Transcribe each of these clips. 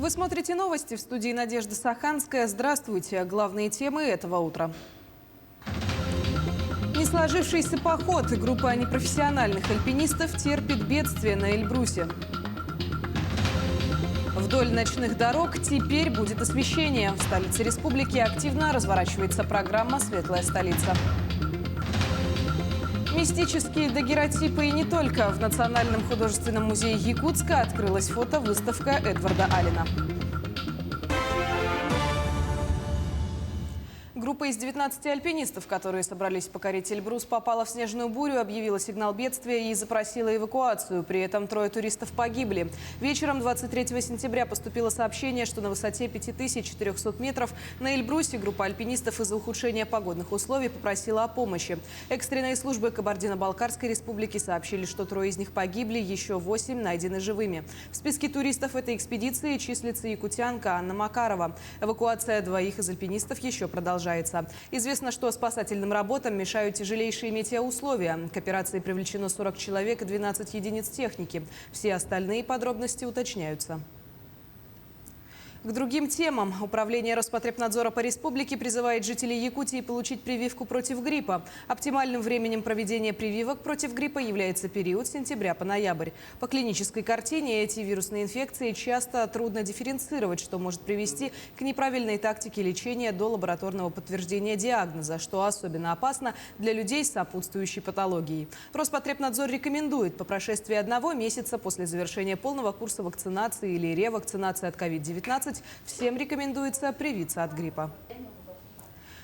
Вы смотрите новости, в студии Надежда Саханская. Здравствуйте. Главные темы этого утра. Не сложившийся поход и группа непрофессиональных альпинистов терпит бедствие на Эльбрусе. Вдоль ночных дорог теперь будет освещение. В столице республики активно разворачивается программа «Светлая столица». Мистические дагеротипы и не только. В Национальном художественном музее Якутска открылась фотовыставка Эдварда Аллена. Группа из 19 альпинистов, которые собрались покорить Эльбрус, попала в снежную бурю, объявила сигнал бедствия и запросила эвакуацию. При этом 3 туристов погибли. Вечером 23 сентября поступило сообщение, что на высоте 5400 метров на Эльбрусе группа альпинистов из-за ухудшения погодных условий попросила о помощи. Экстренные службы Кабардино-Балкарской республики сообщили, что 3 из них погибли, еще 8 найдены живыми. В списке туристов этой экспедиции числится якутянка Анна Макарова. Эвакуация 2 из альпинистов еще продолжается. Известно, что спасательным работам мешают тяжелейшие метеоусловия. К операции привлечено 40 человек и 12 единиц техники. Все остальные подробности уточняются. К другим темам. Управление Роспотребнадзора по республике призывает жителей Якутии получить прививку против гриппа. Оптимальным временем проведения прививок против гриппа является период с сентября по ноябрь. По клинической картине эти вирусные инфекции часто трудно дифференцировать, что может привести к неправильной тактике лечения до лабораторного подтверждения диагноза, что особенно опасно для людей с сопутствующей патологией. Роспотребнадзор рекомендует по прошествии 1 месяца после завершения полного курса вакцинации или ревакцинации от COVID-19 всем рекомендуется привиться от гриппа.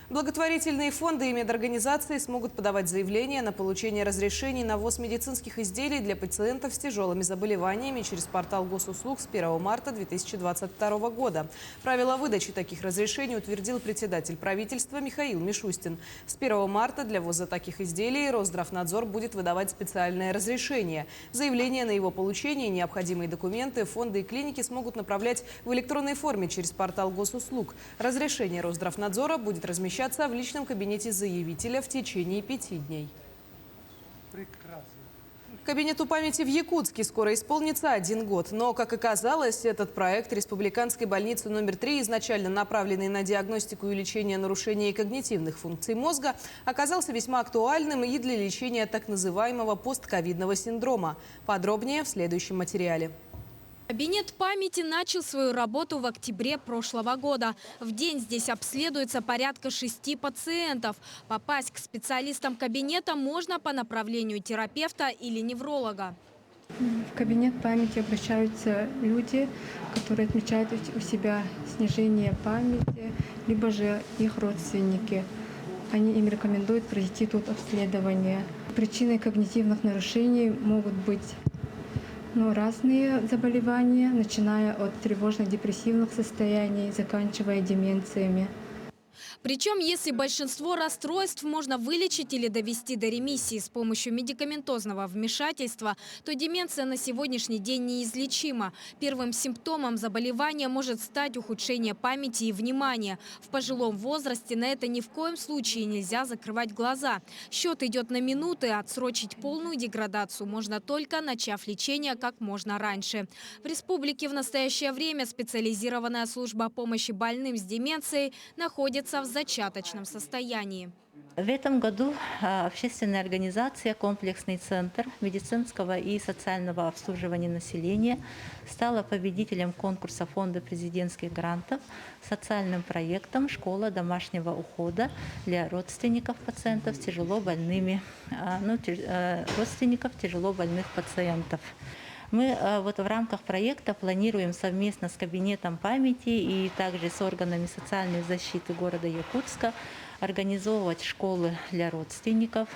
Благотворительные фонды и медорганизации смогут подавать заявления на получение разрешений на ввоз медицинских изделий для пациентов с тяжелыми заболеваниями через портал госуслуг с 1 марта 2022 года. Правила выдачи таких разрешений утвердил председатель правительства Михаил Мишустин. С 1 марта для ввоза таких изделий Росздравнадзор будет выдавать специальное разрешение. Заявления на его получение и необходимые документы фонды и клиники смогут направлять в электронной форме через портал госуслуг. Разрешение Росздравнадзора будет размещаться в личном кабинете заявителя в течение 5 дней. Прекрасно. Кабинету памяти в Якутске скоро исполнится 1 год. Но, как оказалось, этот проект республиканской больницы номер 3, изначально направленный на диагностику и лечение нарушений когнитивных функций мозга, оказался весьма актуальным и для лечения так называемого постковидного синдрома. Подробнее в следующем материале. Кабинет памяти начал свою работу в октябре прошлого года. В день здесь обследуется порядка 6 пациентов. Попасть к специалистам кабинета можно по направлению терапевта или невролога. В кабинет памяти обращаются люди, которые отмечают у себя снижение памяти, либо же их родственники. Им рекомендуют пройти тут обследование. Причиной когнитивных нарушений могут быть разные заболевания, начиная от тревожно-депрессивных состояний, заканчивая деменциями. Причем, если большинство расстройств можно вылечить или довести до ремиссии с помощью медикаментозного вмешательства, то деменция на сегодняшний день неизлечима. Первым симптомом заболевания может стать ухудшение памяти и внимания. В пожилом возрасте на это ни в коем случае нельзя закрывать глаза. Счет идет на минуты, отсрочить полную деградацию можно только начав лечение как можно раньше. В республике в настоящее время специализированная служба помощи больным с деменцией находится в зачаточном состоянии. В этом году общественная организация «Комплексный центр медицинского и социального обслуживания населения» стала победителем конкурса Фонда президентских грантов социальным проектом «Школа домашнего ухода» для родственников пациентов с родственников тяжело больных пациентов. Мы в рамках проекта планируем совместно с Кабинетом памяти и также с органами социальной защиты города Якутска организовывать школы для родственников.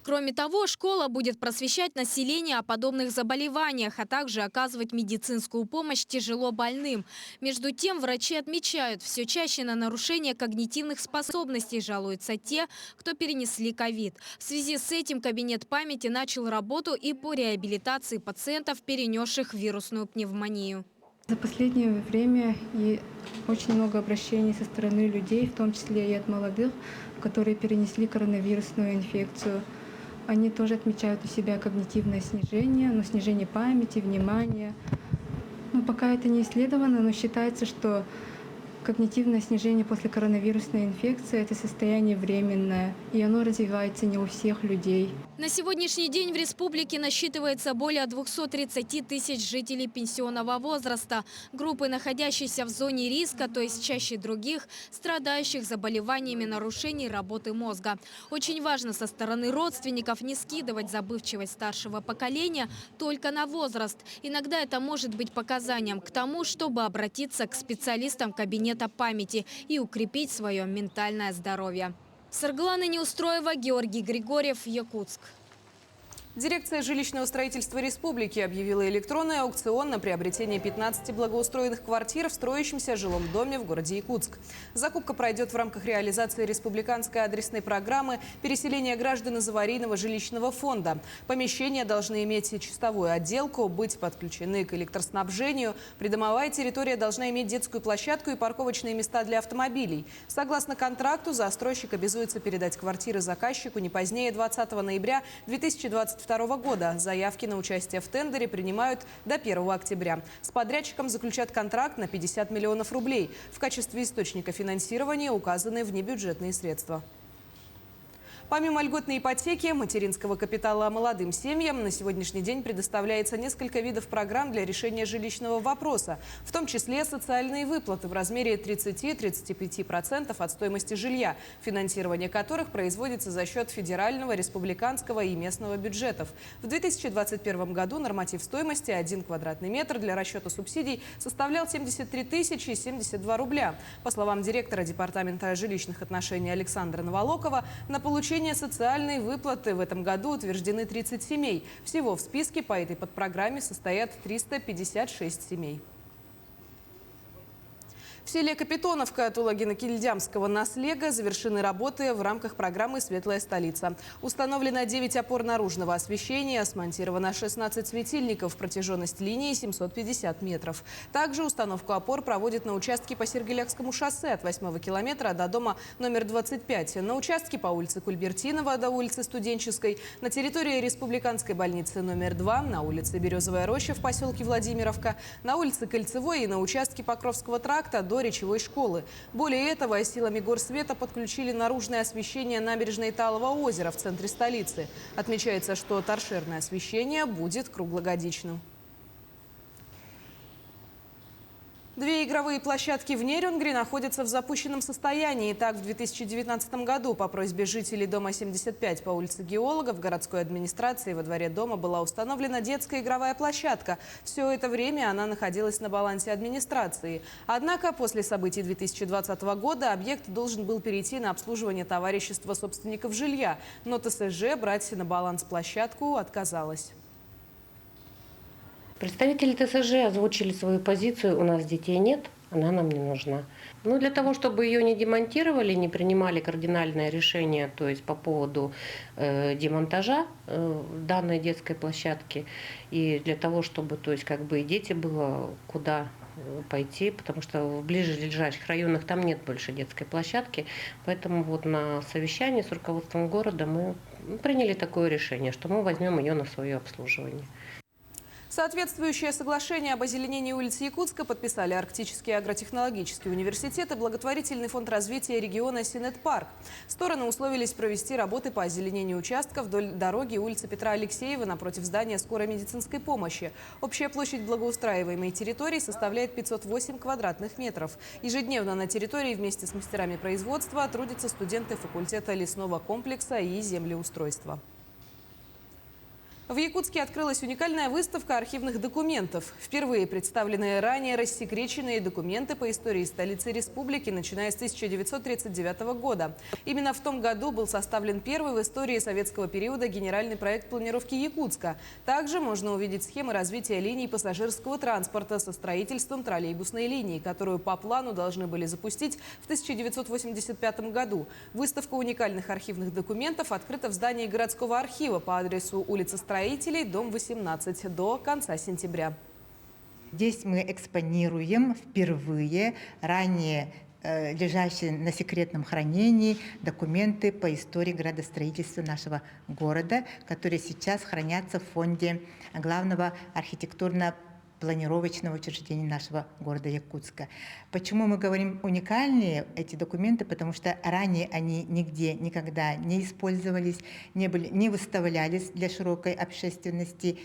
Кроме того, школа будет просвещать население о подобных заболеваниях, а также оказывать медицинскую помощь тяжело больным. Между тем, врачи отмечают, все чаще на нарушение когнитивных способностей жалуются те, кто перенесли ковид. В связи с этим кабинет памяти начал работу и по реабилитации пациентов, перенесших вирусную пневмонию. За последнее время очень много обращений со стороны людей, в том числе и от молодых, которые перенесли коронавирусную инфекцию. Они тоже отмечают у себя когнитивное снижение, снижение памяти, внимания, Но пока это не исследовано, но считается, что когнитивное снижение после коронавирусной инфекции – это состояние временное, и оно развивается не у всех людей. На сегодняшний день в республике насчитывается более 230 тысяч жителей пенсионного возраста, группы, находящиеся в зоне риска, то есть чаще других, страдающих заболеваниями нарушений работы мозга. Очень важно со стороны родственников не скидывать забывчивость старшего поколения только на возраст. Иногда это может быть показанием к тому, чтобы обратиться к специалистам кабинета памяти и укрепить свое ментальное здоровье. Сарглана Неустроева, Георгий Григорьев, Якутск. Дирекция жилищного строительства республики объявила электронный аукцион на приобретение 15 благоустроенных квартир в строящемся жилом доме в городе Якутск. Закупка пройдет в рамках реализации республиканской адресной программы переселения граждан из аварийного жилищного фонда. Помещения должны иметь чистовую отделку, быть подключены к электроснабжению. Придомовая территория должна иметь детскую площадку и парковочные места для автомобилей. Согласно контракту, застройщик обязуется передать квартиры заказчику не позднее 20 ноября 2022 года. Заявки на участие в тендере принимают до 1 октября. С подрядчиком заключат контракт на 50 миллионов рублей. В качестве источника финансирования указаны внебюджетные средства. Помимо льготной ипотеки, материнского капитала молодым семьям, на сегодняшний день предоставляется несколько видов программ для решения жилищного вопроса, в том числе социальные выплаты в размере 30-35% от стоимости жилья, финансирование которых производится за счет федерального, республиканского и местного бюджетов. В 2021 году норматив стоимости 1 квадратный метр для расчета субсидий составлял 73 072 рубля. По словам директора Департамента жилищных отношений Александра Новолокова, на получение социальной выплаты в этом году утверждены 30 семей. Всего в списке по этой подпрограмме состоят 356 семей. В селе Капитоновка Тулагина-Кильдямского наслега завершены работы в рамках программы «Светлая столица». Установлено 9 опор наружного освещения, смонтировано 16 светильников, протяженность линии 750 метров. Также установку опор проводят на участке по Сергелякскому шоссе от 8 километра до дома номер 25, на участке по улице Кульбертинова до улицы Студенческой, на территории Республиканской больницы номер 2, на улице Березовая роща в поселке Владимировка, на улице Кольцевой и на участке Покровского тракта до Речевой школы. Более этого, силами горсвета подключили наружное освещение набережной Талого озера в центре столицы. Отмечается, что торшерное освещение будет круглогодичным. 2 игровые площадки в Нерюнгри находятся в запущенном состоянии. Так, в 2019 году по просьбе жителей дома 75 по улице Геологов в городской администрации во дворе дома была установлена детская игровая площадка. Все это время она находилась на балансе администрации. Однако после событий 2020 года объект должен был перейти на обслуживание товарищества собственников жилья. Но ТСЖ брать на баланс площадку отказалась. Представители ТСЖ озвучили свою позицию: у нас детей нет, она нам не нужна. Но для того, чтобы ее не демонтировали, не принимали кардинальное решение, то есть по поводу демонтажа данной детской площадки, и для того, чтобы, то есть, как бы и дети было куда пойти, потому что в ближайших районах там нет больше детской площадки, поэтому вот на совещании с руководством города мы приняли такое решение, что мы возьмем ее на свое обслуживание. Соответствующее соглашение об озеленении улиц Якутска подписали Арктический агротехнологический университет и благотворительный фонд развития региона «Синет-Парк». Стороны условились провести работы по озеленению участка вдоль дороги улицы Петра Алексеева напротив здания скорой медицинской помощи. Общая площадь благоустраиваемой территории составляет 508 квадратных метров. Ежедневно на территории вместе с мастерами производства трудятся студенты факультета лесного комплекса и землеустройства. В Якутске открылась уникальная выставка архивных документов. Впервые представлены ранее рассекреченные документы по истории столицы республики, начиная с 1939 года. Именно в том году был составлен первый в истории советского периода генеральный проект планировки Якутска. Также можно увидеть схемы развития линий пассажирского транспорта со строительством троллейбусной линии, которую по плану должны были запустить в 1985 году. Выставка уникальных архивных документов открыта в здании городского архива по адресу улица Строителей, дом 18, до конца сентября. Здесь мы экспонируем впервые ранее лежащие на секретном хранении документы по истории градостроительства нашего города, которые сейчас хранятся в фонде главного архитектурно планировочного учреждения нашего города Якутска. Почему мы говорим уникальные эти документы? Потому что ранее они нигде никогда не использовались, не выставлялись для широкой общественности.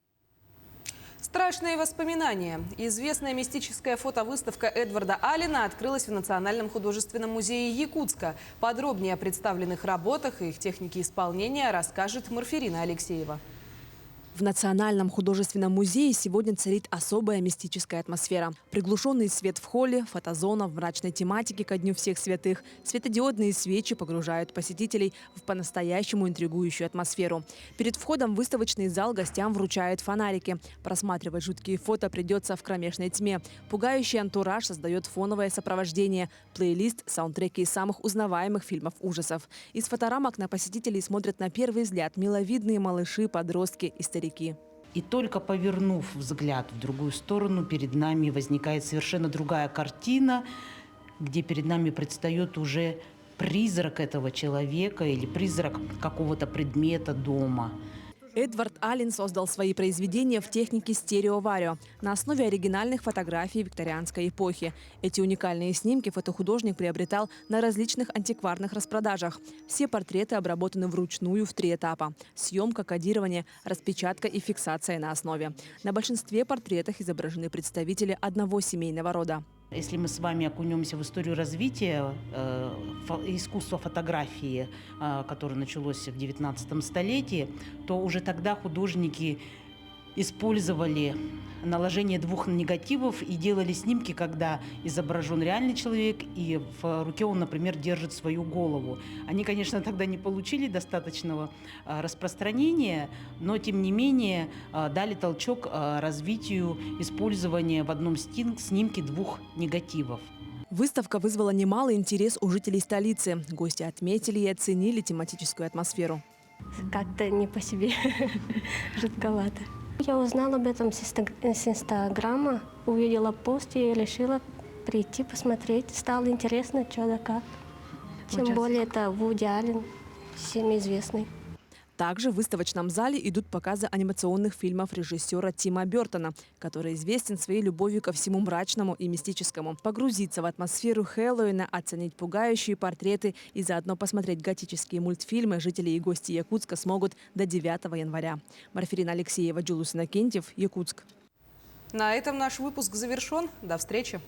Страшные воспоминания. Известная мистическая фотовыставка Эдварда Аллена открылась в Национальном художественном музее Якутска. Подробнее о представленных работах и их технике исполнения расскажет Марферина Алексеева. В Национальном художественном музее сегодня царит особая мистическая атмосфера. Приглушенный свет в холле, фотозона в мрачной тематике ко Дню всех святых. Светодиодные свечи погружают посетителей в по-настоящему интригующую атмосферу. Перед входом в выставочный зал гостям вручают фонарики. Просматривать жуткие фото придется в кромешной тьме. Пугающий антураж создает фоновое сопровождение. Плейлист, саундтреки из самых узнаваемых фильмов ужасов. Из фоторамок на посетителей смотрят на первый взгляд миловидные малыши, подростки и старики. И только повернув взгляд в другую сторону, перед нами возникает совершенно другая картина, где перед нами предстает уже призрак этого человека или призрак какого-то предмета дома. Эдвард Аллен создал свои произведения в технике стереоварио на основе оригинальных фотографий викторианской эпохи. Эти уникальные снимки фотохудожник приобретал на различных антикварных распродажах. Все портреты обработаны вручную в 3 этапа – съемка, кодирование, распечатка и фиксация на основе. На большинстве портретах изображены представители одного семейного рода. Если мы с вами окунемся в историю развития искусства фотографии, которое началось в 19 столетии, то уже тогда художники использовали наложение 2 негативов и делали снимки, когда изображен реальный человек, и в руке он, например, держит свою голову. Они, конечно, тогда не получили достаточного распространения, но, тем не менее, дали толчок развитию использования в одном снимке 2 негативов. Выставка вызвала немалый интерес у жителей столицы. Гости отметили и оценили тематическую атмосферу. Как-то не по себе, жутковато. Я узнала об этом с Инстаграма, увидела пост и решила прийти посмотреть. Стало интересно, что да как. Тем более это Вуди Аллен, всем известный. Также в выставочном зале идут показы анимационных фильмов режиссера Тима Бёртона, который известен своей любовью ко всему мрачному и мистическому. Погрузиться в атмосферу Хэллоуина, оценить пугающие портреты и заодно посмотреть готические мультфильмы жители и гости Якутска смогут до 9 января. Марферина Алексеева, Джулус Иннокентьев, Якутск. На этом наш выпуск завершен. До встречи.